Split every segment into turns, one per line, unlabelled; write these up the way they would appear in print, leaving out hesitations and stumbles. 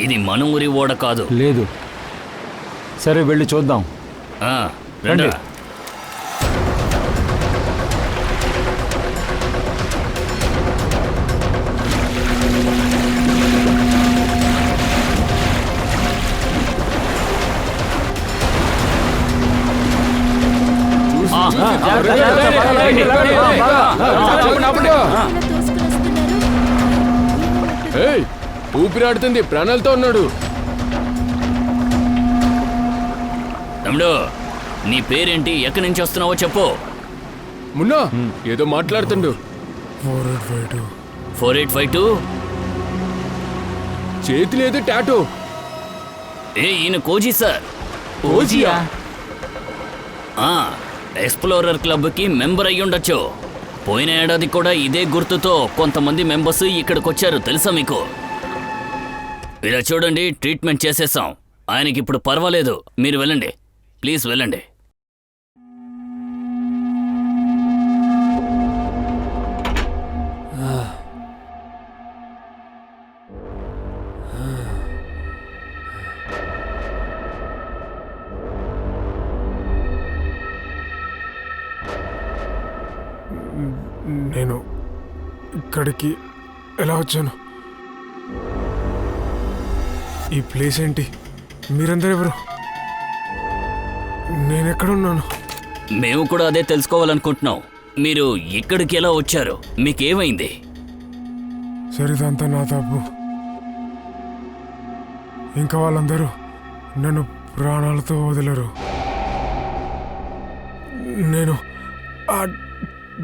ఇది మన ఊరి ఓడ కాదు.
లేదు. సరే వెళ్ళి చూద్దాం.
రండి.
ఊపిరాడుతుంది, ప్రాణాలతో ఉన్నాడు.
తమ్ముడు, నీ పేరేంటి, ఎక్కడి నుంచి వస్తున్నావో చెప్పు.
మున్నా ఏదో మాట్లాడుతుండు.
4852
చేతిలో ఏదో టాటూ.
ఈయన కోజీ సార్.
కోజియా?
ఎక్స్ప్లోరర్ క్లబ్కి మెంబర్ అయ్యి ఉండొచ్చు. పోయిన ఏడాది కూడా ఇదే గుర్తుతో కొంతమంది మెంబర్స్ ఇక్కడికి వచ్చారు, తెలుసా మీకు? ఇలా చూడండి, ట్రీట్మెంట్ చేసేసాం. ఆయనకి ఇప్పుడు పర్వాలేదు. మీరు వెళ్ళండి, ప్లీజ్ వెళ్ళండి.
నేను ఇక్కడికి ఎలా వచ్చాను? ఈ ప్లేస్ ఏంటి? మీరందరూ ఎవరు? నేనెక్కడున్నాను?
మేము కూడా అదే తెలుసుకోవాలనుకుంటున్నాం. మీరు ఇక్కడికి ఎలా వచ్చారు? మీకేమైంది?
సరిదంతా నా తప్పు. ఇంకా వాళ్ళందరూ నన్ను ప్రాణాలతో వదలరు. నేను ఆ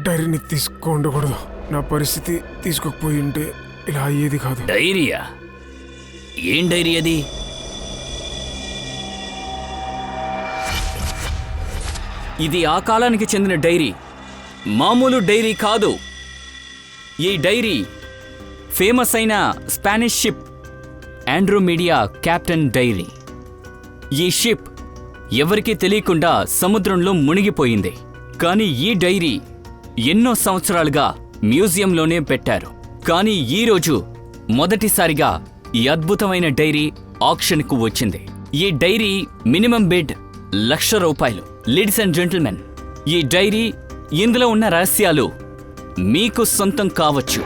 డైరీని తీసుకోండకూడదు. నా పరిస్థితి తీసుకోకపోయి ఉంటే ఇలా అయ్యేది కాదు.
డైరీయా? ఏం డైరీ అది? ఇది ఆ కాలానికి చెందిన డైరీ, మామూలు డైరీ కాదు. ఈ డైరీ ఫేమస్ అయిన స్పానిష్ షిప్ ఆండ్రోమీడియా కెప్టెన్ డైరీ. ఈ షిప్ ఎవరికీ తెలియకుండా సముద్రంలో మునిగిపోయింది. కానీ ఈ డైరీ ఎన్నో సంవత్సరాలుగా మ్యూజియంలోనే పెట్టారు. కానీ ఈరోజు మొదటిసారిగా ఈ అద్భుతమైన డైరీ ఆక్షన్కు వచ్చింది. ఈ diary minimum bid ₹1,00,000. Ladies and gentlemen, ఈ డైరీ, ఇందులో ఉన్న రహస్యాలు మీకు సొంతం కావచ్చు.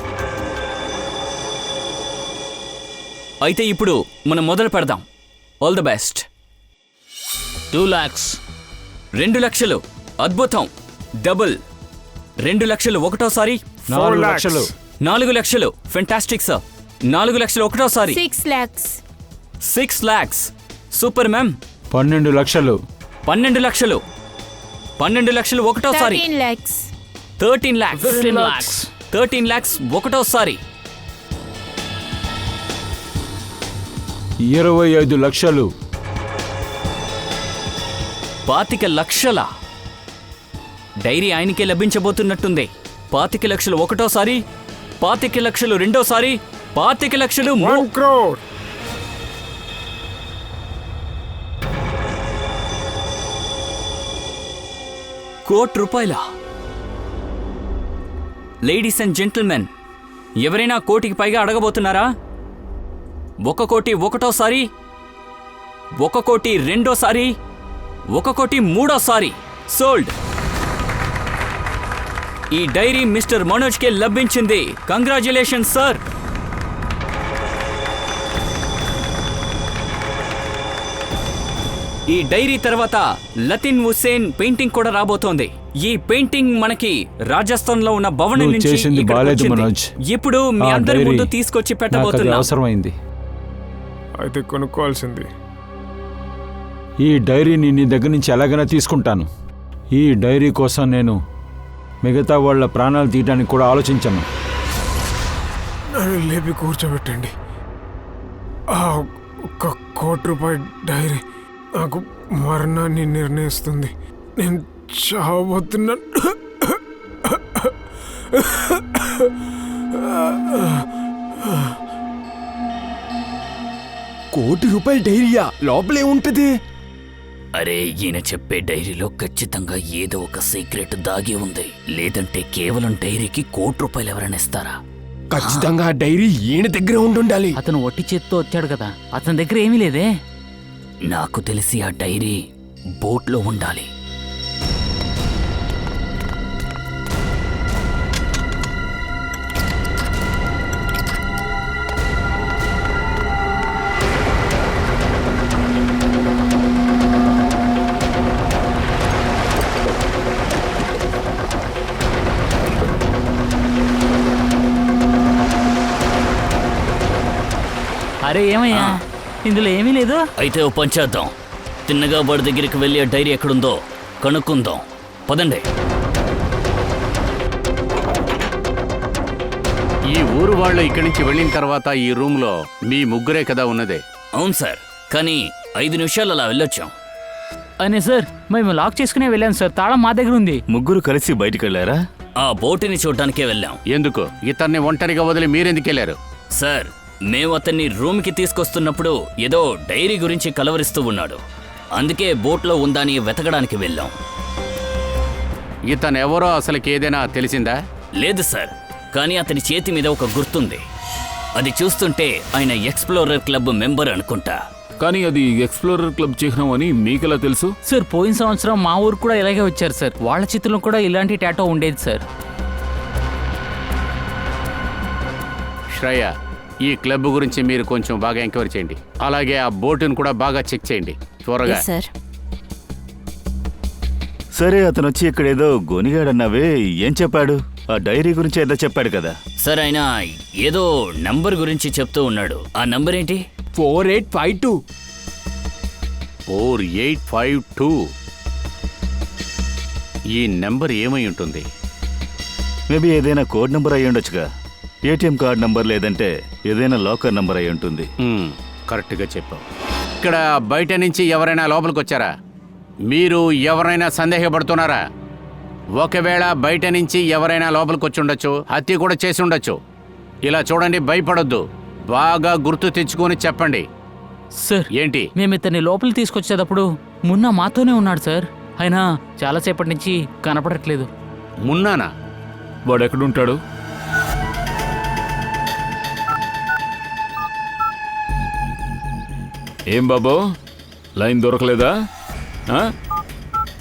అయితే ఇప్పుడు మనం మొదలు పెడదాం. All the best. 2 lakhs. 2 లక్షలు. అద్భుతం. డబుల్. 2 లక్షలు ఒకటోసారి.
4 లక్షలు.
4 లక్షలు. Fantastic sir. 4 లక్షలు ఒకటోసారి.
6 lakhs.
6 lakhs. Super ma'am.
12 లక్షలు.
12 లక్షలు. 12 లక్షలు ఒకటోసారి.
13 lakhs.
13 lakhs. 13 lakhs ఒకటోసారి.
25 లక్షలు.
25 లక్షల. డైరీ ఆయనకే లభించబోతున్నట్టుంది. 25 లక్షలు ఒకటోసారి, 25 లక్షలు రెండోసారి, 25 లక్షలు
1 crore.
₹1,00,00,000. లేడీస్ అండ్ జెంటిల్మెన్, ఎవరైనా కోటికి పైగా అడగబోతున్నారా? 1 కోటి ఒకటోసారి, 1 కోటి రెండోసారి, 1 కోటి మూడోసారి. సోల్డ్. ఈ డైరీ మిస్టర్ మనోజ్కే లభించింది. Congratulation sir. ఈ డైరీ తర్వాత లతిన్ హుస్సేన్ పెయింటింగ్ కూడా రాబోతోంది. ఈ పెయింటింగ్ మనకి రాజస్థాన్ లో ఉన్న భవనం నుంచి
చేసింది బాలేదు మనోజ్.
ఇప్పుడు మీ అందరి ముందు తీసుకొచ్చి పెట్టబోతున్నా.
అవసరమైంది.
అయితే కొనుక్కోవాల్సింది.
ఈ డైరీని నీ దగ్గర నుంచి ఎలాగైనా తీసుకుంటాను. ఈ డైరీ కోసం నేను మిగతా వాళ్ళ ప్రాణాలు తీయడానికి కూడా ఆలోచించాను.
నన్ను లేపి కూర్చోబెట్టండి. ₹1,00,00,000 డైరీ నాకు మరణాన్ని నిర్ణయిస్తుంది. నేను చావబోతున్నాను.
₹1,00,00,000 డైరీయా? లోపలే ఉంటది.
అరే, ఈయన చెప్పే డైరీలో ఖచ్చితంగా ఏదో ఒక సీక్రెట్ దాగి ఉంది. లేదంటే కేవలం డైరీకి ₹1,00,00,000 ఎవరైనా ఇస్తారా?
ఖచ్చితంగా ఆ డైరీ ఈయన దగ్గర ఉండాలి.
అతను ఒట్టి చేత్తో వచ్చాడు కదా, అతని దగ్గర ఏమీ లేదే.
నాకు తెలిసి ఆ డైరీ బోట్లో ఉండాలి.
అరే ఏమయ్యా, ఇందులో ఏమీ లేదు.
అయితే ఓ పని చేద్దాం. తిన్నగా వాడి దగ్గరికి వెళ్ళి ఆ డైరీ ఎక్కడుందో కనుక్కుందాం. పదండి.
ఈ ఊరు వాళ్ళు ఇక్కడి నుంచి వెళ్ళిన తర్వాత ఈ రూమ్లో మీ ముగ్గురే కదా ఉన్నదే.
అవును సార్, కానీ 5 నిమిషాలు అలా వెళ్ళొచ్చాం.
అనే సార్, మేము లాక్ చేసుకునే వెళ్ళాం సార్. తాళం మా దగ్గర ఉంది.
ముగ్గురు కలిసి బయటికి వెళ్ళారా?
ఆ బోటుని చూడటానికే వెళ్ళాం.
ఎందుకు ఇతన్ని ఒంటరిగా వదిలి మీరెందుకెళ్లారు?
సార్, మేము అతన్ని రూమ్కి తీసుకొస్తున్నప్పుడు ఏదో డైరీ గురించి కలవరిస్తూ ఉన్నాడు. అందుకే బోట్లో ఉందని వెతకడానికి వెళ్ళాం.
ఇతను ఎవరో అసలుకి ఏదైనా తెలిసిందా?
లేదు సార్, కానీ అతని చేతి మీద ఒక గుర్తుంది. అది చూస్తుంటే ఆయన ఎక్స్ప్లోరర్ క్లబ్ మెంబర్ అనుకుంటా.
కానీ అది ఎక్స్ప్లోరర్ క్లబ్ చిహ్నం అని మీకెలా తెలుసు?
సార్, పోయిన సంవత్సరం మా ఊరు కూడా ఇలాగే వచ్చారు సార్. వాళ్ళ చేతిలో కూడా ఇలాంటి టాటో ఉండేది సార్.
శ్రేయ, ఈ క్లబ్ గురించి మీరు కొంచెం బాగా ఎంక్వైరీ చేయండి. అలాగే ఆ బోటును కూడా బాగా చెక్ చేయండి త్వరగా.
సార్.
సరే, అతను వచ్చి ఇక్కడ ఏదో గొనిగాడన్నావే, ఏం చెప్పాడు? ఆ డైరీ గురించి ఏదో చెప్పాడు కదా.
సార్, ఆయన ఏదో నంబర్ గురించి చెప్తూ ఉన్నాడు. ఆ నంబర్ ఏంటి?
4852.
4852. ఈ నెంబర్ ఏమై ఉంటుంది?
మేబీ ఏదైనా కోడ్ నంబర్ అయి ఉండొచ్చుగా. ఏటీఎం కార్డ్ నంబర్ లేదంటే ఏదైనా లాకర్ నంబర్ అయి ఉంటుంది.
కరెక్ట్గా చెప్పావు. ఇక్కడ బయట నుంచి ఎవరైనా లోపలికి వచ్చారా? మీరు ఎవరైనా సందేహపడుతున్నారా? ఒకవేళ బయట నుంచి ఎవరైనా లోపలికి వచ్చి ఉండొచ్చు, హత్య కూడా చేసి ఉండొచ్చు. ఇలా చూడండి, భయపడొద్దు. బాగా గుర్తు తెచ్చుకొని చెప్పండి.
సార్,
ఏంటి?
మేము ఇతన్ని లోపలికి తీసుకొచ్చేటప్పుడు మున్నా మాతోనే ఉన్నాడు సార్. ఆయన చాలాసేపటి నుంచి కనపడట్లేదు.
మున్నానా?
వాడు ఎక్కడుంటాడు? ఏం బాబో, లైన్ దొరకలేదా?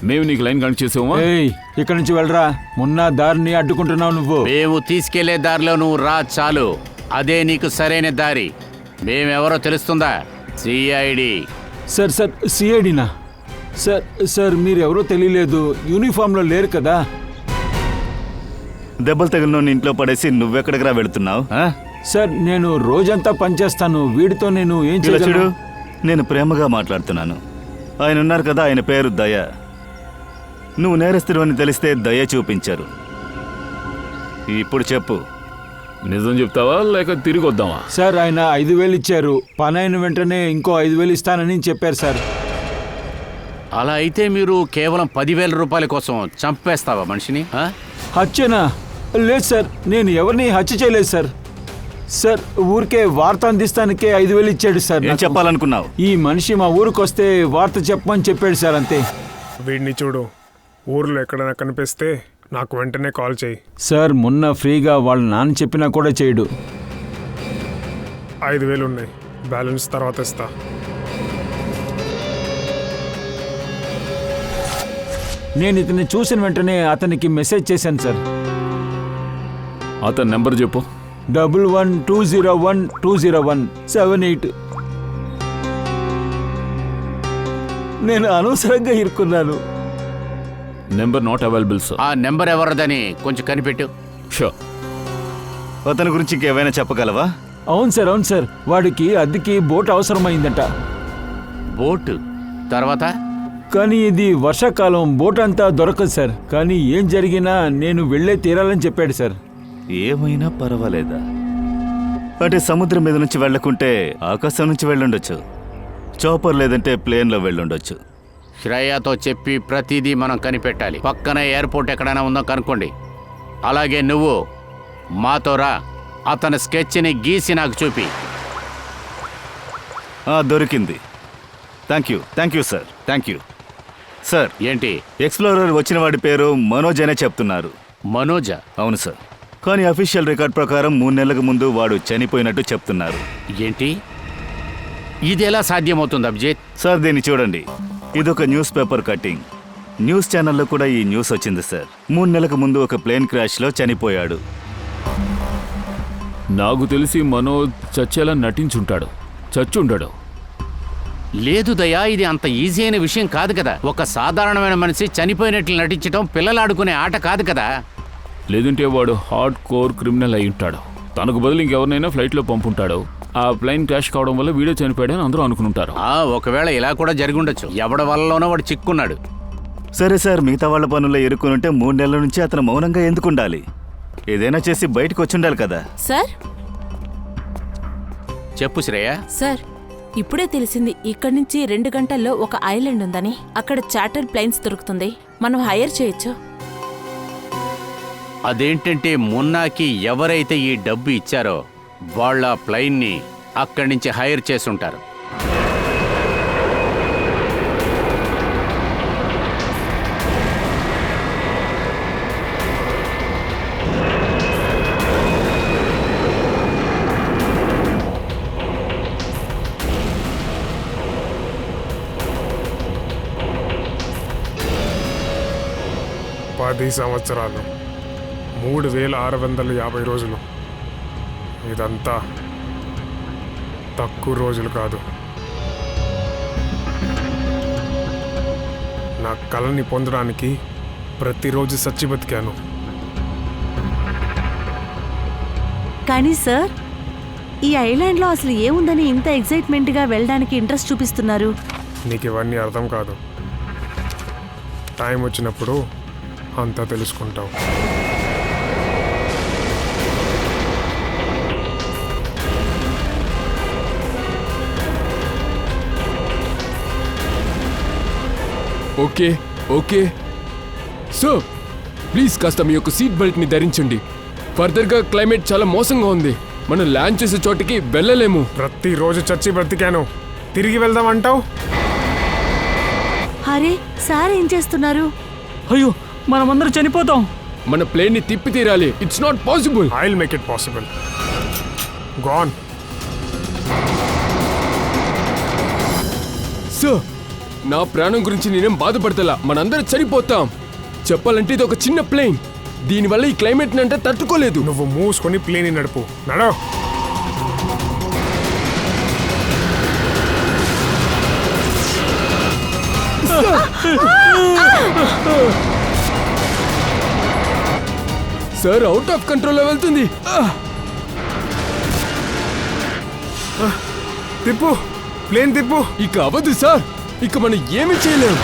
మేము నీకు లైన్ కనెక్ట్ చేసామా?
ఏయ్, ఇక్కడి నుంచి వెళ్ళరా. మొన్న దారిని అడ్డుకుంటున్నావు నువ్వు.
మేము తీసుకెళ్లే దారిలో నువ్వు రా చాలు. అదే నీకు సరైన దారి. మేమెవరో తెలుస్తుందా? సిఐడి.
సార్ సార్, సిఐడినా? సార్ సార్, మీరెవరో తెలియలేదు. యూనిఫామ్లో లేరు కదా.
దెబ్బలు తగిలిన ఇంట్లో పడేసి నువ్వెక్కడికి వెళుతున్నావు?
సార్, నేను రోజంతా పనిచేస్తాను. వీడితో నేను ఏం
చూడు,
చేయగలను?
నేను ప్రేమగా మాట్లాడుతున్నాను. ఆయన ఉన్నారు కదా, ఆయన పేరు దయ. నువ్వు నేరస్తుడు అని తెలిస్తే దయ చూపించారు. ఇప్పుడు చెప్పు,
నిజం చెప్తావా లేక తిరిగి వద్దామా?
సార్, ఆయన 5,000 ఇచ్చారు. పని అయిన వెంటనే ఇంకో 5,000 ఇస్తానని చెప్పారు సార్.
అలా అయితే మీరు కేవలం 10,000 రూపాయల కోసం చంపేస్తావా మనిషిని?
హత్యనా? లేదు సార్, నేను ఎవరిని హత్య చేయలేదు సార్. సార్, ఊరికే వార్త అందిస్తానికే 5,000 ఇచ్చాడు సార్.
ఏం చెప్పాలనుకున్నావు?
ఈ మనిషి మా ఊరికి వస్తే వార్త చెప్పమని చెప్పాడు సార్, అంతే.
వీడిని చూడు, ఊర్లో ఎక్కడైనా కనిపిస్తే నాకు వెంటనే కాల్ చేయి.
సార్, మొన్న ఫ్రీగా వాళ్ళ నాన్న చెప్పినా కూడా చేయడు.
5,000 ఉన్నాయి, బ్యాలెన్స్ తర్వాత ఇస్తా.
నేను ఇతన్ని చూసిన వెంటనే అతనికి మెసేజ్ చేశాను సార్.
అతని నెంబర్ చెప్పు.
1120120178. నేను అనవసరంగా ఇరుక్కున్నాను.
Number not available sir.
ఆ నెంబర్ ఎవరిదని కొంచెం కనిపెట్టు.
షూర్.
అతని గురించి ఇంకేమైనా చెప్పగలవా?
అవును సార్, అవును సార్. వాడికి అద్దెకి బోట్ అవసరమైందంట.
బోటు తర్వాత?
కానీ ఇది వర్షాకాలం, బోట్ అంతా దొరకదు సార్. కానీ ఏం జరిగినా నేను వెళ్ళే తీరాలని చెప్పాడు సార్.
ఏమైనా పర్వాలేదా? అంటే సముద్రం మీద నుంచి వెళ్ళకుంటే ఆకాశం నుంచి వెళ్ళుండొచ్చు. చాపర్ లేదంటే ప్లేన్లో వెళ్ళుండొచ్చు.
శ్రేయతో చెప్పి ప్రతిదీ మనం కనిపెట్టాలి. పక్కన ఎయిర్పోర్ట్ ఎక్కడైనా ఉందో కనుక్కోండి. అలాగే నువ్వు మాతో రా. అతని స్కెచ్ని గీసి నాకు చూపి.
దొరికింది. Thank you sir. Thank you sir.
ఏంటి?
ఎక్స్ప్లోరర్ వచ్చిన వాడి పేరు మనోజ్ అనే చెప్తున్నారు.
మనోజా?
అవును సార్. కానీ అఫీషియల్ రికార్డ్ ప్రకారం 3 నెలలకు ముందు వాడు చనిపోయినట్టు చెప్తున్నారు.
ఏంటి ఇది ఎలా సాధ్యమవుతుంది అభిజిత్?
సార్ దీన్ని చూడండి, ఇదొక న్యూస్ పేపర్ కట్టింగ్. న్యూస్ ఛానల్లో కూడా ఈ న్యూస్ వచ్చింది సార్. 3 నెలలకు ముందు ఒక ప్లేన్ క్రాష్లో చనిపోయాడు.
నాకు తెలిసి మనోజ్ చచ్చేలా నటించుంటాడు. చచ్చుండడు.
లేదు దయా, ఇది అంత ఈజీ అయిన విషయం కాదు కదా. ఒక సాధారణమైన మనిషి చనిపోయినట్లు నటించడం పిల్లలు ఆడుకునే ఆట కాదు కదా.
లేదంటే వాడు హార్డ్ కోర్ క్రిమినల్ అయి ఉంటాడు. తనకు బదులు ఇంకెవరినైనా ఫ్లైట్లో పంపుంటాడు. ఆ ప్లేన్ క్రాష్ కావడం వల్ల వీడియో చనిపోయాడని అందరూ అనుకుంటారు.
ఒకవేళ ఇలా కూడా జరిగి ఉండొచ్చు. ఎవడి వల్లలోనో వాడు చిక్కున్నాడు.
సరే సార్, మిగతా వాళ్ళ పనుల్లో ఇరుక్కునుంటే 3 నెలల నుంచి అతను మౌనంగా ఎందుకు ఉండాలి? ఏదైనా చేసి బయటకు వచ్చి ఉండాలి కదా.
సార్
చెప్పు శ్రేయ.
సార్ ఇప్పుడే తెలిసింది, ఇక్కడి నుంచి 2 గంటల్లో ఒక ఐలాండ్ ఉందని. అక్కడ చార్టర్ ప్లేన్స్ దొరుకుతుంది, మనం హైర్ చేయొచ్చు.
అదేంటంటే మున్నాకి ఎవరైతే ఈ డబ్బు ఇచ్చారో వాళ్ళ ప్లైన్ని అక్కడి నుంచి హైర్ చేసుంటారు.
పది సంవత్సరాలు, 3650 రోజులు. ఇదంతా తక్కువ రోజులు కాదు. నా కళని పొందడానికి ప్రతిరోజు సచ్చి బతికాను.
కానీ సార్, ఈ ఐలాండ్లో అసలు ఏముందని ఇంత ఎగ్జైట్మెంట్గా వెళ్ళడానికి ఇంట్రెస్ట్ చూపిస్తున్నారు?
నీకు ఇవన్నీ అర్థం కాదు. టైం వచ్చినప్పుడు అంతా తెలుసుకుంటావు.
ఓకే ఓకే సో ప్లీజ్ కాస్త మీ యొక్క సీట్ బెల్ట్ని ధరించండి. ఫర్దర్గా క్లైమేట్ చాలా మోసంగా ఉంది. మనం ల్యాండ్ చేసే చోటికి వెళ్ళలేము.
ప్రతిరోజు చచ్చి బ్రతికాను, తిరిగి వెళ్దాం అంటావు?
అరే సార్, ఏం చేస్తున్నారు?
అయ్యో, మనమందరం చనిపోతాం.
మన ప్లేన్ని తిప్పి తీరాలి. It's not possible.
I will make it possible. Gone.
Sir, నా ప్రాణం గురించి నేనేం బాధపడతలా. మనందరం చనిపోతాం. చెప్పాలంటే ఇది ఒక చిన్న ప్లేన్. దీనివల్ల ఈ క్లైమేట్ అంటే తట్టుకోలేదు.
నువ్వు మూసుకొని ప్లేన్ నడుపు. నడవ.
సార్, అవుట్ ఆఫ్ కంట్రోల్లో వెళ్తుంది.
తిప్పు, ప్లేన్ తిప్పు.
ఇక అవ్వదు సార్, ఇక మనం ఏమి చేయలేం.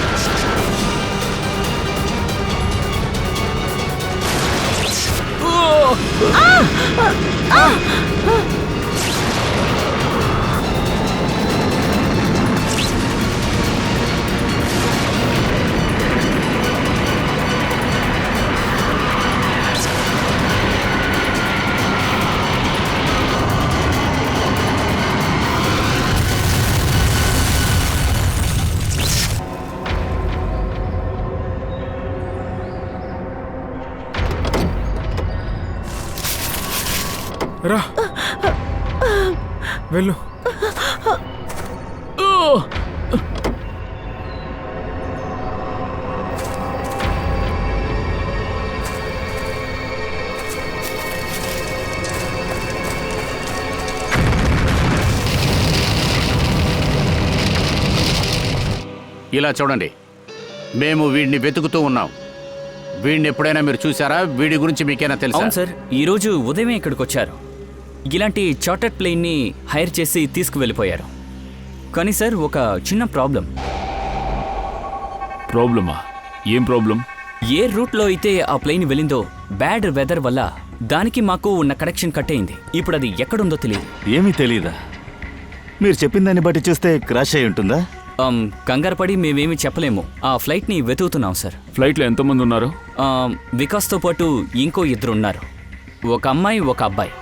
రా, వెళ్ళు.
ఇలా చూడండి, మేము వీడిని వెతుకుతూ ఉన్నాం. వీడిని ఎప్పుడైనా మీరు చూసారా? వీడి గురించి మీకేనా తెలుసా?
అవును సార్, ఈరోజు ఉదయమే ఇక్కడికి వచ్చారు. ఇలాంటి చార్టర్డ్ ప్లేన్ని హైర్ చేసి తీసుకువెళ్ళిపోయారు. కానీ సార్, ఒక చిన్న
ప్రాబ్లమా? ఏం ప్రాబ్లం?
ఏ రూట్లో అయితే ఆ ప్లేన్ వెళ్ళిందో బ్యాడ్ వెదర్ వల్ల దానికి మాకు ఉన్న కనెక్షన్ కట్ అయింది. ఇప్పుడు అది ఎక్కడుందో తెలియదు.
ఏమీ తెలీదా? మీరు చెప్పిన దాన్ని బట్టి చూస్తే క్రాష్ అయి ఉంటుందా?
కంగారు పడి మేమేమి చెప్పలేము. ఆ ఫ్లైట్ని వెతుకుతున్నాం సార్.
ఫ్లైట్లో ఎంతమంది ఉన్నారు?
వికాస్తో పాటు ఇంకో 2 ఉన్నారు. ఒక అమ్మాయి, ఒక అబ్బాయి.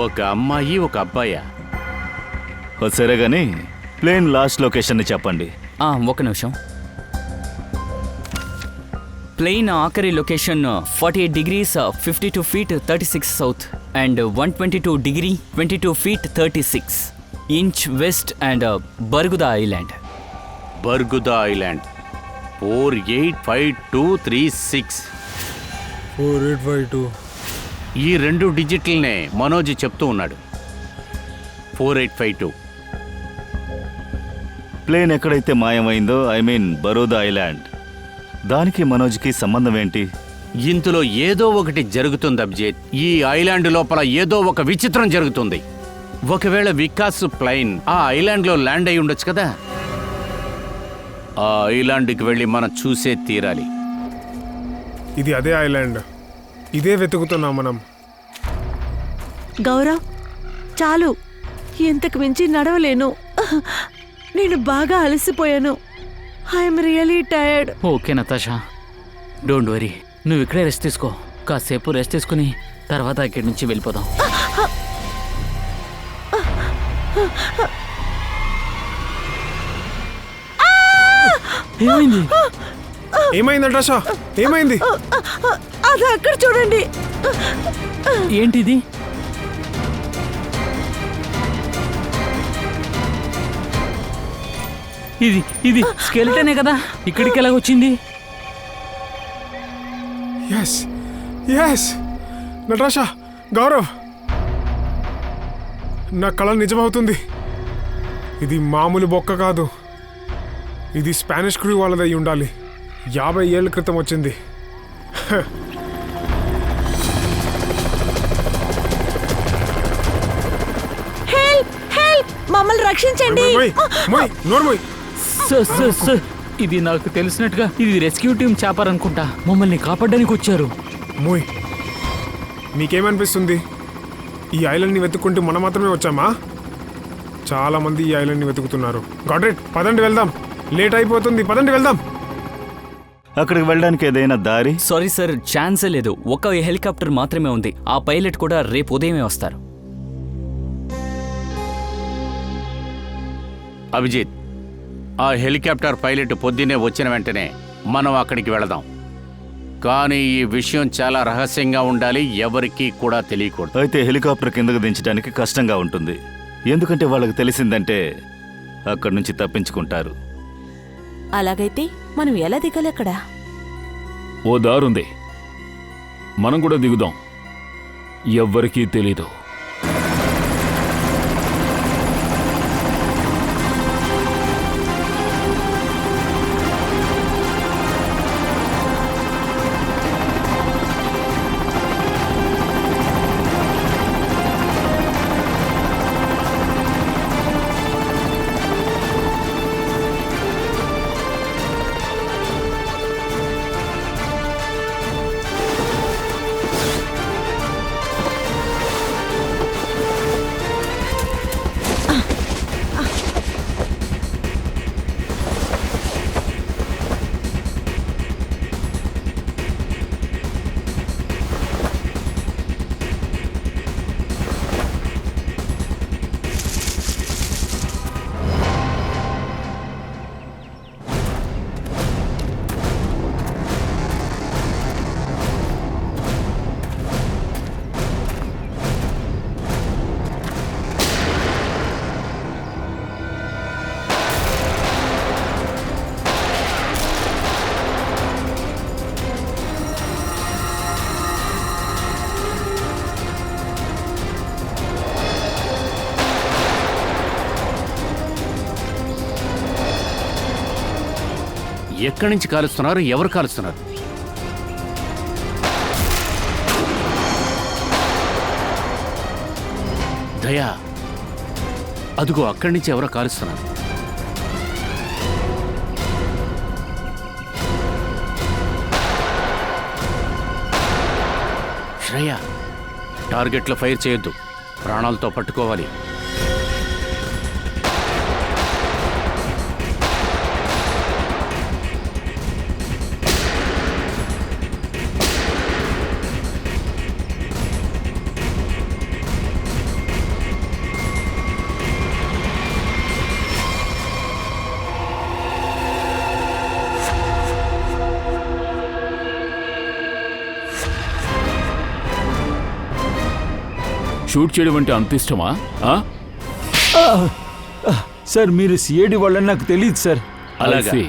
ఒక అమ్మాయి, ఒక అబ్బాయా?
సరే గానీ ప్లేన్ లాస్ట్ లొకేషన్ని చెప్పండి.
ఒక నిమిషం. ప్లెయిన్ ఆఖరి location 48 degrees 52 feet 36 south and 122 degree 22 feet 36 inch west and Barguda Island.
Barguda island 485236.
4852.
ఈ 2 డిజిట్లనే మనోజ్ చెప్తూ ఉన్నాడు. 4852.
ప్లేన్ ఎక్కడైతే మాయమైందో ఐ మీన్ బరోదా ఐలాండ్, దానికి మనోజ్కి సంబంధం ఏంటి?
ఇందులో ఏదో ఒకటి జరుగుతుంది అభిజిత్. ఈ ఐలాండ్ లోపల ఏదో ఒక విచిత్రం జరుగుతుంది. ఒకవేళ వికాస్ ప్లైన్ ఆ ఐలాండ్లో ల్యాండ్ అయి ఉండొచ్చు కదా. ఆ ఐలాండ్కి వెళ్ళి మనం చూసే తీరాలి.
ఇది అదే ఐలాండ్, ఇదే వెతుకుతున్నాం మనం.
గౌరవ్, చాలు, ఇంతకు మించి నడవలేను. నేను బాగా అలసిపోయాను. I'm really tired.
Okay Natasha, don't worry, నువ్వు ఇక్కడే రెస్ట్ తీసుకో. కాసేపు రెస్ట్ తీసుకుని తర్వాత ఇక్కడి నుంచి వెళ్ళిపోదాం. ఏమైంది?
ఏమైంది నటాషా, ఏమైంది?
అది అక్కడ చూడండి.
ఏంటిది? ఇది ఇది స్కెలిటనే కదా, ఇక్కడికి ఎలాగొచ్చింది?
ఎస్ ఎస్ నటాషా, గౌరవ్, నా కళ నిజమవుతుంది. ఇది మామూలు బొక్క కాదు, ఇది స్పానిష్ క్రూ వాళ్ళదై ఉండాలి. 50 ఏళ్ల క్రితం వచ్చింది.
హెల్ప్ హెల్ప్, మమ్మల్ని రక్షించండి.
నోర్మోయ్,
సార్, ఇది నాకు తెలిసినట్టుగా ఇది రెస్క్యూ టీం చాపర్ అనుకుంటా. మమ్మల్ని కాపాడడానికి వచ్చారు.
మోయ్, నీకేమనిపిస్తుంది? ఈ ఐలాండ్ని వెతుక్కుంటూ మనం మాత్రమే వచ్చామా? చాలా మంది ఈ ఐలాండ్ని వెతుకుతున్నారు. గాట్ ఇట్, పదండి వెళ్దాం. లేట్ అయిపోతుంది, పదండి వెళ్దాం.
అక్కడికి వెళ్ళడానికి ఏదైనా దారి?
సారీ సార్, ఛాన్సే లేదు. ఒక హెలికాప్టర్ మాత్రమే ఉంది. ఆ పైలట్ కూడా రేపు ఉదయమే వస్తారు.
అభిజిత్, ఆ హెలికాప్టర్ పైలట్ పొద్దున్నే వచ్చిన వెంటనే మనం అక్కడికి వెళదాం. కానీ ఈ విషయం చాలా రహస్యంగా ఉండాలి, ఎవరికీ కూడా తెలియకూడదు.
అయితే హెలికాప్టర్ కిందకు దించడానికి కష్టంగా ఉంటుంది, ఎందుకంటే వాళ్ళకి తెలిసిందంటే అక్కడి నుంచి తప్పించుకుంటారు.
అలాగైతే మనం ఎలా దిగాలి అక్కడ?
ఓ దారుంది, మనం కూడా దిగుదాం. ఎవ్వరికీ తెలీదు.
ఎక్కడి నుంచి కాలుస్తున్నారు? ఎవరు కాలుస్తున్నారు? దయా, అదుగో అక్కడి నుంచి ఎవరో కాలుస్తున్నారు. శ్రేయ, టార్గెట్లో ఫైర్ చేయొద్దు, ప్రాణాలతో పట్టుకోవాలి.
షూట్ చేయడం అంటే అంత ఇష్టమా? ఆ?
సార్ మీరు సిఐడి వాళ్ళని నాకు తెలియదు సార్.
అలాగా
I see.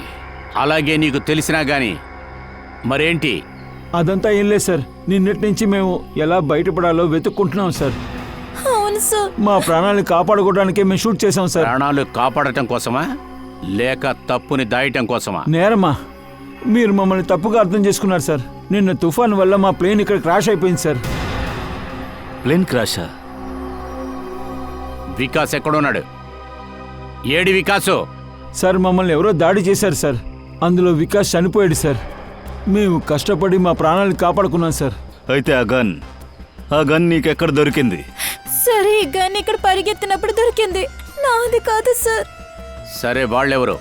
అలాగే నీకు తెలిసినా గాని మరేంటి?
అదంతా ఏం లేదు సార్. నిన్నటి నుంచి మేము ఎలా బయటపడాలో వెతుక్కుంటున్నాం సార్.
అవును సార్.
మా ప్రాణాలను కాపాడుకోవడానికే మేము షూట్ చేసాం సార్.
ప్రాణాలు కాపాడటం కోసమా లేక తప్పుని దాయటం కోసమా?
నేరమా? మీరు మమ్మల్ని తప్పుగా అర్థం చేసుకున్నారు సార్. నిన్న తుఫాన్ వల్ల మా ప్లేన్ ఇక్కడ క్రాష్ అయిపోయింది సార్.
ప్లేన్ క్రాషా?
వికాస్ ఎక్కడున్నాడు? ఏడి వికాసు?
సార్ మమ్మల్ని ఎవరో దాడి చేశారు సార్. అందులో వికాస్ చనిపోయాడు సార్. మేము కష్టపడి మా ప్రాణాలను కాపాడుకున్నాం సార్.
అయితే ఆ గన్ నీకెక్కడ దొరికింది?
సరే ఈ గన్ ఇక్కడ పరిగెత్తినప్పుడు దొరికింది. నాది కాదు సార్.
సరే వాళ్ళెవరు?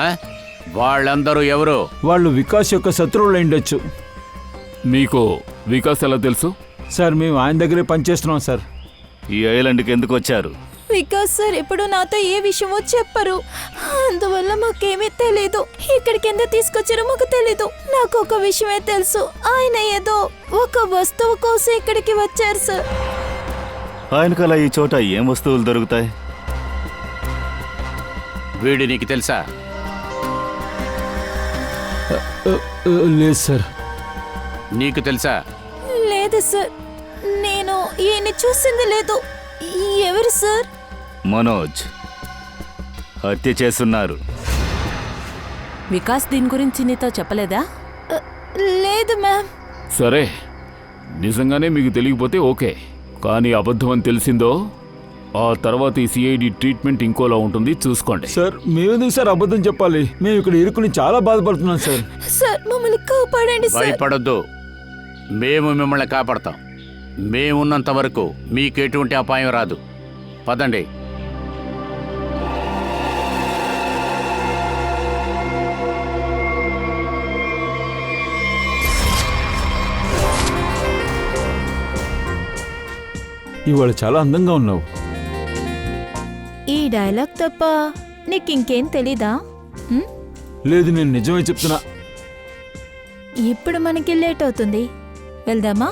ఆ? వాళ్ళందరూ ఎవరు?
వాళ్ళు వికాస్ యొక్క శత్రువులు అయిండొచ్చు.
మీకు వికాస్ ఎలా తెలుసు?
సార్ మేము ఆయన దగ్గరే పనిచేస్తున్నాం సార్.
ఈ ఐలాండ్కి ఎందుకు వచ్చారు?
వికాస్ సార్ ఎప్పుడు నాతో ఏ విషయమో చెప్పరు. అందువల్ల మాకేమీ తెలీదు. ఇక్కడికి ఎందుకు తీసుకొచ్చారో మాకు తెలీదు. నాకు ఒక విషయమే తెలుసు. ఆయన ఏదో ఒక వస్తువు కోసం ఇక్కడికి వచ్చారు సార్.
ఆయనకు అలా ఈ చోట ఏం వస్తువులు దొరుకుతాయి?
వీడు నీకు తెలుసా?
లేదు సార్.
నీకు తెలుసా?
లేదు సార్. నేను ఈయన్ని చూసింది లేదు. ఎవరు సార్?
మనోజ్. హత్య చేస్తున్నారు.
వికాస్ దీని గురించి నీతో చెప్పలేదా? లేదు మ్యామ్.
సరే, నిజంగానే మీకు తెలియకపోతే ఓకే. కానీ అబద్ధం అని తెలిసిందో ఆ తర్వాత ఈ సిఐడి ట్రీట్మెంట్ ఇంకోలా ఉంటుంది, చూసుకోండి.
సార్ మేమెందుకు సార్ అబద్ధం చెప్పాలి? మేము ఇక్కడ ఇరుకుని చాలా బాధపడుతున్నాం సార్.
సార్ మమ్మల్ని కాపాడండి సార్.
భయపడొద్దు, మేము మిమ్మల్ని కాపాడతాం. మేమున్నంత వరకు మీకు ఎటువంటి అపాయం రాదు. పదండి.
ఇవాళ చాలా అందంగా ఉన్నావు.
ఈ డైలాగ్ తప్ప నీకు ఇంకేం తెలీదా?
లేదు, నేను నిజమే చెప్తున్నా.
ఇప్పుడు మనకి లేట్ అవుతుంది, వెళ్దామా?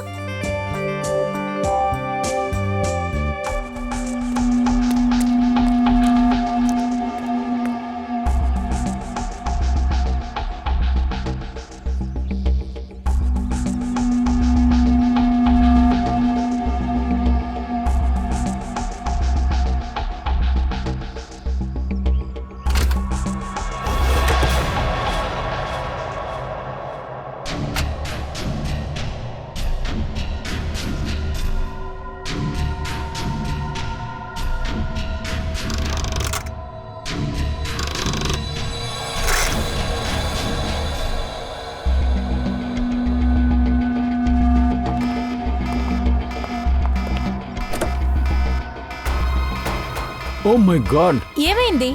Oh my god.
ఏమైంది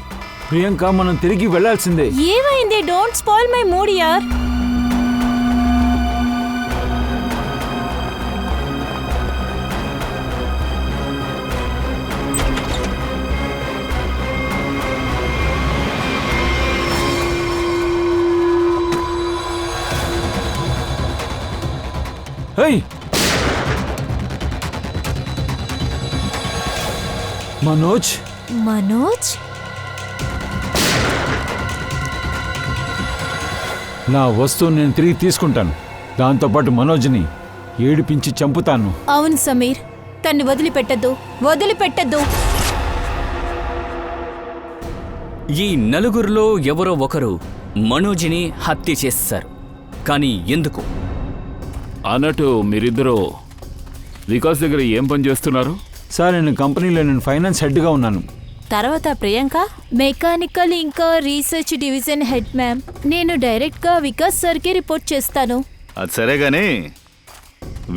ప్రియాంక, మనం తిరిగి వెళ్ళాల్సిందే.
ఏమైంది? డోంట్ స్పాయిల్ మై మూడ్ యార్.
హే మనోజ్.
మనోజ్?
నా వస్తువు నేను తిరిగి తీసుకుంటాను. దాంతోపాటు మనోజ్ని ఏడిపించి చంపుతాను.
అవును సమీర్, తన్ని వదిలిపెట్టద్దు, వదిలిపెట్టద్దు.
ఈ నలుగురిలో ఎవరో ఒకరు మనోజ్ని హత్య చేశారు. కానీ ఎందుకు?
అన్నట్టు మీరిద్దరూ వికాస్ దగ్గర ఏం పని చేస్తున్నారు?
సార్ నేను కంపెనీలో ఫైనాన్స్ హెడ్గా ఉన్నాను.
తర్వాత ప్రియాంక మెకానికల్ ఇంకా రీసెర్చ్ డివిజన్ హెడ్ మ్యామ్. నేను డైరెక్ట్గా వికాస్ సార్కి రిపోర్ట్ చేస్తాను.
అది సరే గానీ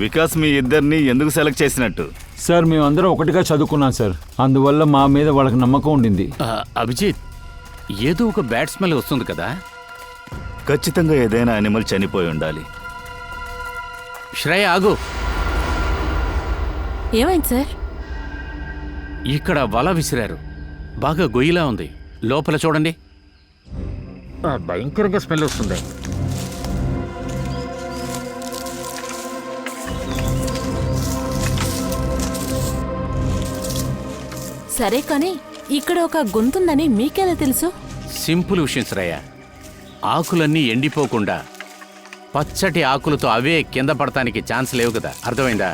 వికాస్ మీ ఇద్దరిని ఎందుకు సెలెక్ట్ చేసినట్టు?
సార్ మేమందరం ఒకటిగా చదువుకున్నాం సార్. అందువల్ల మా మీద వాళ్ళకి నమ్మకం ఉండింది.
అభిజిత్, ఏదో ఒక బ్యాడ్ స్మెల్ వస్తుంది కదా?
ఖచ్చితంగా ఏదైనా యానిమల్ చనిపోయి ఉండాలి.
శ్రేయ ఆగు.
ఏమైంది సార్?
ఇక్కడ వల విసిరారు. బాగా గొయ్యిలా ఉంది. లోపల చూడండి. భయంకరంగా స్మెల్ వస్తుంది.
సరే కానీ ఇక్కడ ఒక గొంతుందని మీకెలా తెలుసు?
సింపుల్ విషయం శ్రేయ. ఆకులన్నీ ఎండిపోకుండా పచ్చటి ఆకులతో అవే కింద పడటానికి ఛాన్స్ లేవు కదా, అర్థమైందా?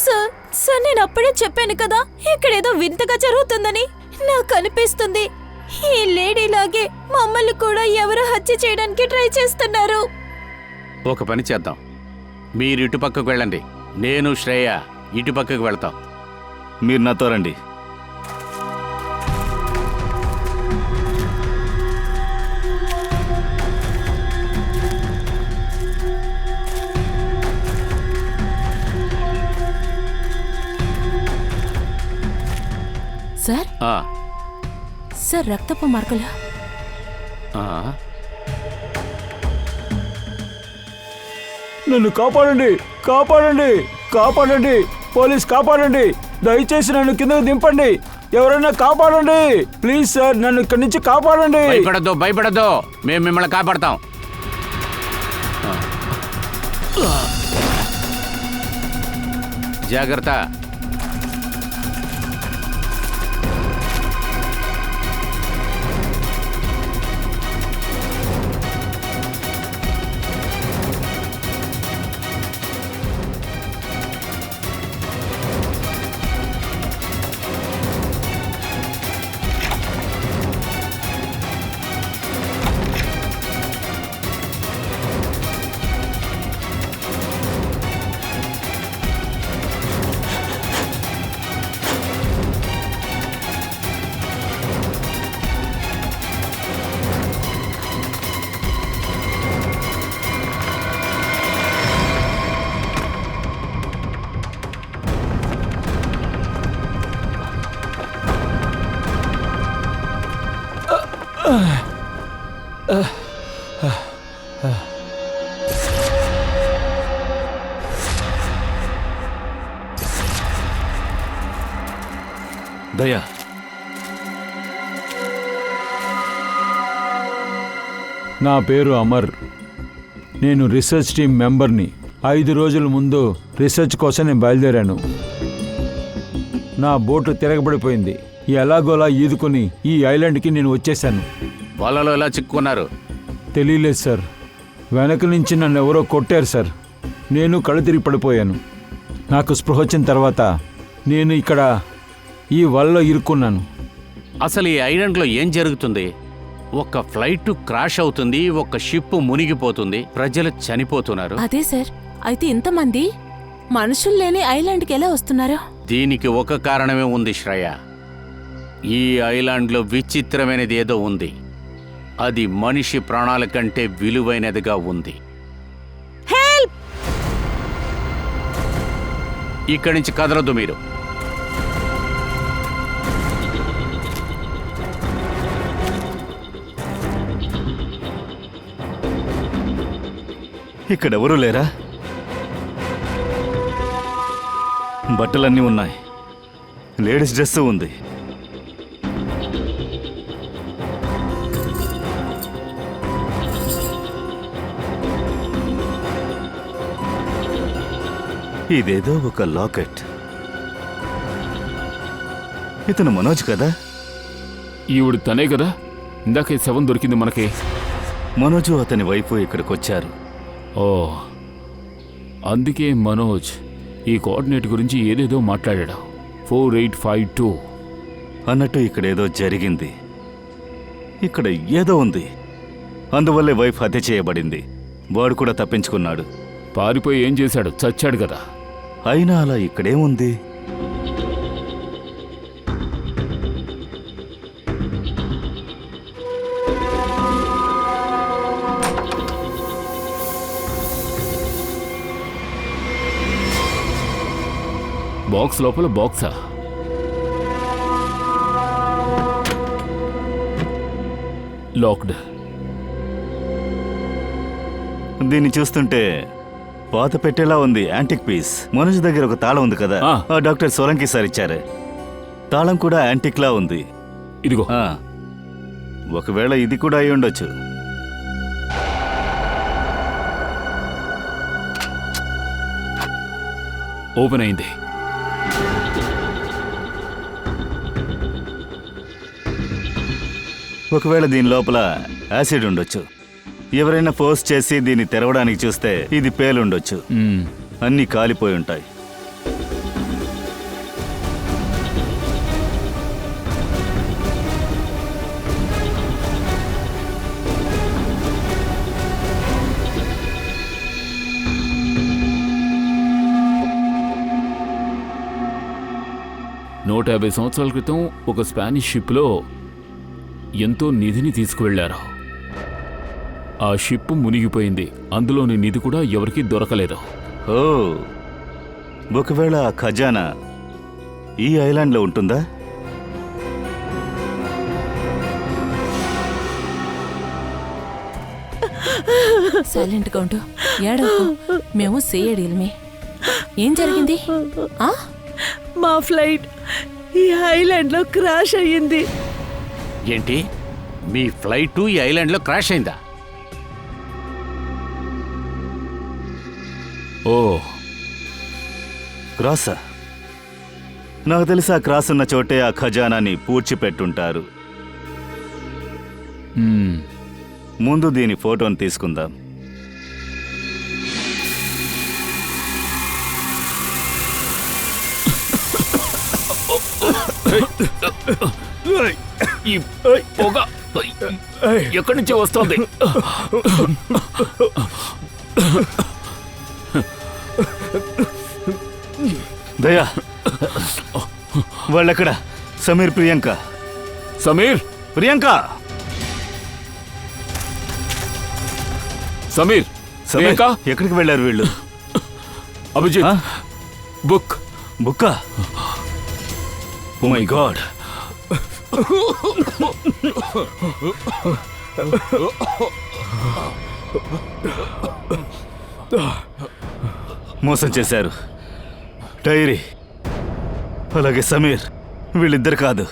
సార్ సార్ నేను అప్పుడే చెప్పాను కదా ఇక్కడేదో వింతగా జరుగుతుందని. నాకు అనిపిస్తుంది ఈ లేడీలాగే మమ్మల్ని కూడా ఎవరో హత్య చేయడానికి ట్రై చేస్తున్నారు.
ఒక పని చేద్దాం, మీరు ఇటుపక్కకు వెళ్ళండి, నేను శ్రేయ ఇటుపక్కకు వెళ్తాం.
మీరు నాతో రండి.
సార్
ఆ,
సార్ రక్తపు మార్కులు.
ఆ,
నన్ను కాపాడండి, కాపాడండి, కాపాడండి, పోలీస్ కాపాడండి, దయచేసి నన్ను కిందకు దింపండి, ఎవరైనా కాపాడండి, ప్లీజ్ సార్, నన్ను ఇక్కడి నుంచి కాపాడండి.
భయపడద్దు భయపడద్దు, మేము మిమ్మల్ని కాపాడతాం. జాగ్రత్త.
దయా,
నా పేరు అమర్. నేను రీసెర్చ్ టీం మెంబర్ని. 5 రోజుల ముందు రీసెర్చ్ కోసం నేను బయలుదేరాను. నా బోటు తిరగబడిపోయింది. ఎలాగోలా ఈదుకొని ఈ ఐలాండ్కి నేను వచ్చేసాను.
వలలో ఎలా చిక్కుకున్నారు?
తెలియలేదు సార్. వెనక నుంచి నన్ను ఎవరో కొట్టారు సార్. నేను కళ్ళు తిరిగి పడిపోయాను. నాకు స్పృహ వచ్చిన తర్వాత నేను ఇక్కడ ఈ వలలో ఇరుక్కున్నాను.
అసలు ఈ ఐలాండ్లో ఏం జరుగుతుంది? ఒక ఫ్లైట్ క్రాష్ అవుతుంది, ఒక షిప్ మునిగిపోతుంది, ప్రజలు చనిపోతున్నారు.
అదే సార్, అయితే ఇంతమంది మనుషులు లేని ఐలాండ్కి ఎలా వస్తున్నారు?
దీనికి ఒక కారణమే ఉంది శ్రేయ. ఈ ఐలాండ్లో విచిత్రమైనది ఏదో ఉంది. అది మనిషి ప్రాణాల కంటే విలువైనదిగా ఉంది. ఇక్కడి నుంచి కదలొద్దు మీరు.
ఇక్కడెవరూ లేరా? బట్టలన్నీ ఉన్నాయి, లేడీస్ డ్రెస్ ఉంది. ఇదేదో ఒక లాకెట్. ఇతను మనోజ్ కదా?
ఈవిడ తనే కదా ఇందాక శవం దొరికింది మనకి.
మనోజు అతని వైపు ఇక్కడికొచ్చారు.
ఓ, అందుకే మనోజ్ ఈ కోఆర్డినేట్ గురించి ఏదేదో మాట్లాడాడు. 4852
అన్నట్టు ఇక్కడేదో జరిగింది. ఇక్కడ ఏదో ఉంది. అందువల్లే వైఫ్ హత్య చేయబడింది. వాడు కూడా తప్పించుకున్నాడు.
పారిపోయి ఏం చేశాడు? చచ్చాడు కదా.
అయినా అలా ఇక్కడేముంది?
బాక్స్ లోపల బాక్సా? లాక్డ్.
దీన్ని చూస్తుంటే పాత పెట్టేలా ఉంది. Antique piece. మనోజ్ దగ్గర ఒక తాళం ఉంది కదా, ఆ డాక్టర్ సోలంకి సార్ ఇచ్చారు. తాళం కూడా యాంటిక్ లా ఉంది.
ఇదిగో.
ఒకవేళ ఇది కూడా అయి ఉండొచ్చు.
ఓపెన్ అయింది.
ఒకవేళ దీని లోపల యాసిడ్ ఉండొచ్చు. ఎవరైనా ఫోర్స్ చేసి దీన్ని తెరవడానికి చూస్తే ఇది పేలుండొచ్చు. అన్నీ కాలిపోయి ఉంటాయి.
నూట 50 సంవత్సరాల క్రితం ఒక స్పానిష్ షిప్లో ఎంతో నిధిని తీసుకువెళ్లారు. ఆ షిప్ మునిగిపోయింది. అందులోని నిధి కూడా ఎవరికీ దొరకలేదు.
ఓ, ఒకవేళ ఆ ఖజానా ఈ ఐలాండ్లో ఉంటుందా?
సైలెంట్గా ఉండు, ఏడవకు. మేము సేయడీలమే. ఏం జరిగింది?
మా ఫ్లైట్ ఈ ఐలాండ్లో క్రాష్ అయ్యింది.
ఏంటి, మీ ఫ్లైట్ ఈ ఐలాండ్లో క్రాష్ అయిందా?
ఓ,
క్రాసా? నాకు తెలిసి ఆ క్రాస్ ఉన్న చోటే ఆ ఖజానాని పూడ్చిపెట్టుంటారు. ముందు దీని ఫోటోని తీసుకుందాం.
ఈ పొగ ఎక్కడి నుంచి వస్తుంది?
దయా, వాళ్ళెక్కడ? సమీర్, ప్రియాంక.
సమీర్,
ప్రియాంక.
సమీర్, ప్రియాంక
ఎక్కడికి వెళ్ళారు వీళ్ళు?
అభిజిత్, బుక్.
బుక్కా? Oh my god. మోసం చేశారు. డైరీ, అలాగే సమీర్, వీళ్ళిద్దరు కాదు.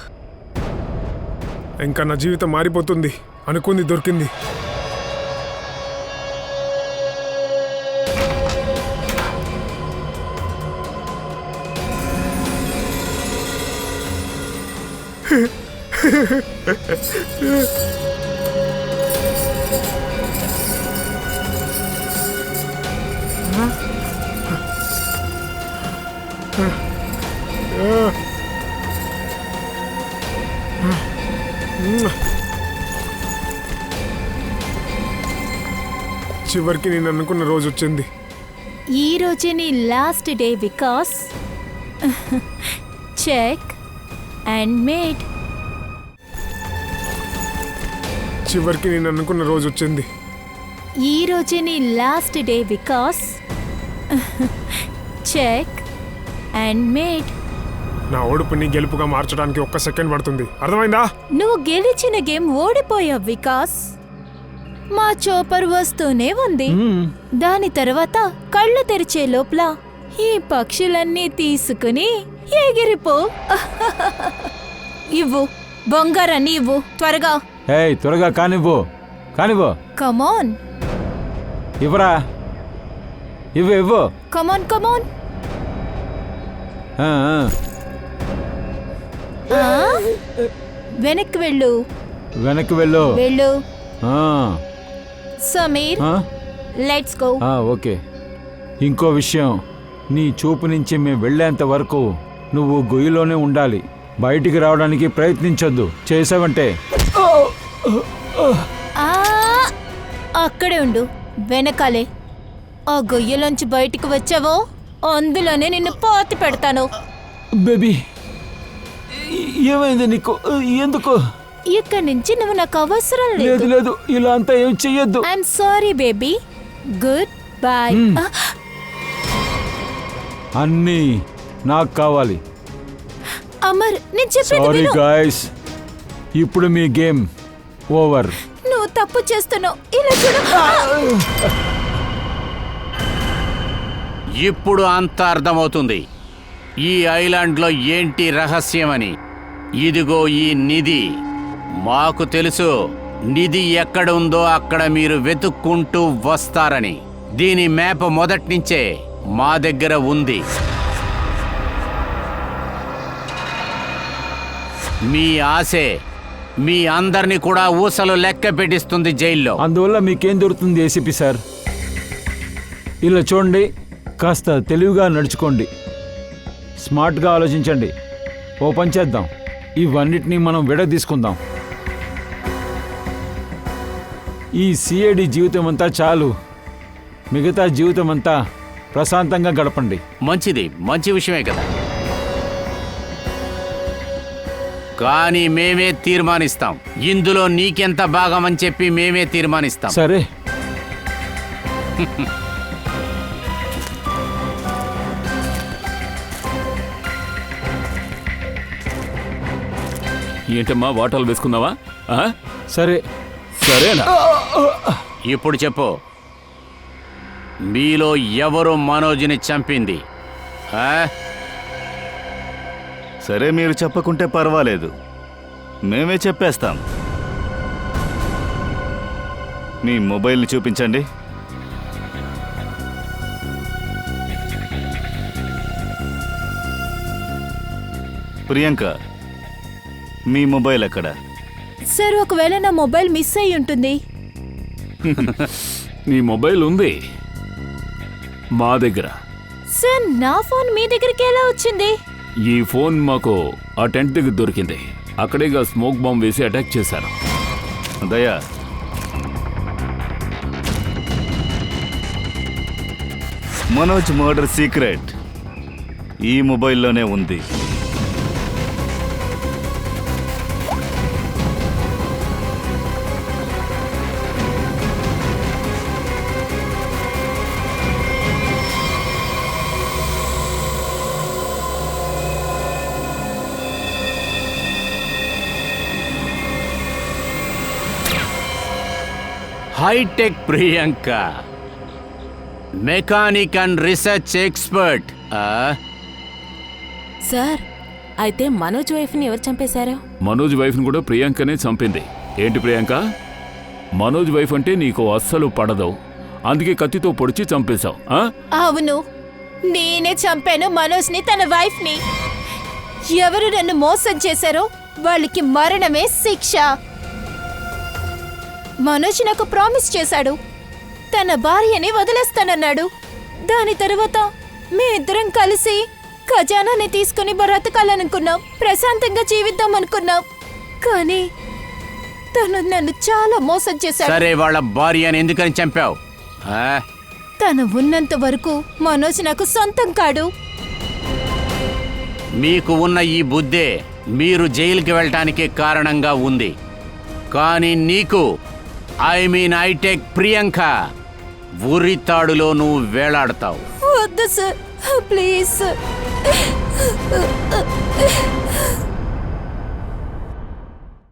ఇంకా నా జీవితం మారిపోతుంది. అనుకుంది దొరికింది. చివరికి నేను అనుకున్న రోజు వచ్చింది.
ఈ రోజే నీ last day because check and mate.
చివరికి నేను అనుకున్న రోజు వచ్చింది.
ఈ రోజే నీ last day because check and mate.
నా ఓడుపుని గెలుపుగా మార్చడానికి 1 సెకండ్ పడుతుంది. అర్థమైందా?
నువ్వు గెలిచిన గేమ్ ఓడిపోయావు వికాస్. మా చోపర్ వస్తూనే ఉంది. దాని తర్వాత కళ్ళు తెరిచే లోపల ఈ పక్షులన్నీ తీసుకుని ఎగిరిపో. ఇవ్వు బొంగారాన్ని, ఇవ్వు త్వరగా.
ఏయ్, త్వరగా కానివ్వు, కానివ్వు.
కమాన్,
ఇవ్వరా, ఇవ్వు ఇవ్వు.
కమాన్ కమాన్. వెనక్కి వెళ్ళు,
వెనక్కి వెళ్ళు.
వెళ్ళు.
ఆ,
సమీర్,
ఆ,
లెట్స్ గో.
ఓకే. ఇంకో విషయం, నీ చూపు నుంచి మేము వెళ్ళేంత వరకు నువ్వు గొయ్యిలోనే ఉండాలి. బయటికి రావడానికి ప్రయత్నించొద్దు. చేసావంటే
అక్కడే ఉండు, వెనకాలే. ఆ గొయ్యలోంచి బయటికి వచ్చావో అందులోనే నిన్ను పాతి పెడతాను.
బేబీ, ఏమైంది నీకు? ఎందుకు?
ఇక్కడి నుంచి నువ్వు నాకు అవసరం
లేదు
లేదు.
లేదు, ఇలా అంతా ఏం చెయ్యొద్దు.
I'm sorry baby. Good bye.
అన్నీ నాకు కావాలి.
అమర్, నేను చెప్పేది
సారీ
విను.
గాయ్స్, ఇప్పుడు మీ గేమ్ ఓవర్.
నువ్వు తప్పు చేస్తున్నావు. ఇలా చూడు.
ఇప్పుడు అంతా అర్థమవుతుంది ఈ ఐలాండ్లో ఏంటి రహస్యమని. ఇదిగో ఈ నిధి. మాకు తెలుసు నిధి ఎక్కడ ఉందో అక్కడ మీరు వెతుక్కుంటూ వస్తారని. దీని మ్యాప్ మొదట్నుంచే మా దగ్గర ఉంది. మీ ఆశే మీ అందరినీ కూడా ఊసలు లెక్క పెట్టిస్తుంది జైల్లో.
అందువల్ల మీకేం దొరుకుతుంది ఏసీపీ సార్? ఇలా చూడండి, కాస్త తెలివిగా నడుచుకోండి, స్మార్ట్గా ఆలోచించండి. ఓ పని చేద్దాం, ఇవన్నిటినీ మనం తీసుకుందాం. ఈ సిఐడి జీవితం అంతా చాలు, మిగతా జీవితం అంతా ప్రశాంతంగా గడపండి.
మంచిది, మంచి విషయమే కదా. కానీ మేమే తీర్మానిస్తాం, ఇందులో నీకెంత భాగమని చెప్పి మేమే తీర్మానిస్తాం.
సరే.
ఏంటమ్మా వాటాలు వేసుకుందావా?
సరే.
సరేనా?
ఇప్పుడు చెప్పు, మీలో ఎవరు మనోజ్ని చంపింది?
సరే, మీరు చెప్పకుంటే పర్వాలేదు, మేమే చెప్పేస్తాం. మీ మొబైల్ని చూపించండి. ప్రియాంక, మీ మొబైల్ ఎక్కడ?
సార్, ఒకవేళ నా మొబైల్ మిస్ అయి ఉంటుంది.
నీ మొబైల్ ఉంది మా దగ్గర.
సార్, నా ఫోన్ మీ దగ్గరికి ఎలా వచ్చింది?
ఈ ఫోన్ మాకు ఆ టెంట్ దగ్గర దొరికింది. అక్కడేగా స్మోక్ బాంబ్ వేసి అటాక్ చేశారు.
దయా, మనోజ్ మర్డర్ సీక్రెట్ ఈ మొబైల్లోనే ఉంది.
Hitech Priyanka, mechanic and research expert.
Sir, అయితే మనోజ్ వైఫ్ని ఎవరు చంపేశారు?
మనోజ్ వైఫ్ని కూడా ప్రియాంకనే చంపింది. ఏంటి ప్రియాంక, మనోజ్ వైఫ్ అంటే నీకు అస్సలు పడదు, అందుకే కత్తితో పొడిచి చంపేశావు?
అవును, నేనే చంపాను మనోజ్ని, తన వైఫ్ని. ఎవరు నన్ను మోసం చేశారో వాళ్ళకి మరణమే శిక్ష. మనోజ్ నాకు ప్రామిస్ చేశాడు, తన భార్యని వదిలేస్తానన్నాడు. దాని తరువాత మేమిద్దరం కలిసి ఖజానాని తీసుకుని బ్రతకాలనుకున్నాం, ప్రశాంతంగా జీవిద్దాం అనుకున్నాం. కానీ తను నన్ను చాలా మోసం చేశాడు.
సరే, వాళ్ళ భార్యని ఎందుకని చంపావు?
తను ఉన్నంత వరకు మనోజ్ నాకు సొంతం కాడు.
మీకు ఉన్న ఈ బుద్ధే మీరు జైలుకి వెళ్ళటానికి కారణంగా ఉంది. కానీ నీకు, ఐ మీన్ హైటెక్ ప్రియాంక, ఉరితాడులో నువ్వు వేలాడతావు.
వద్దు సార్, ప్లీజ్.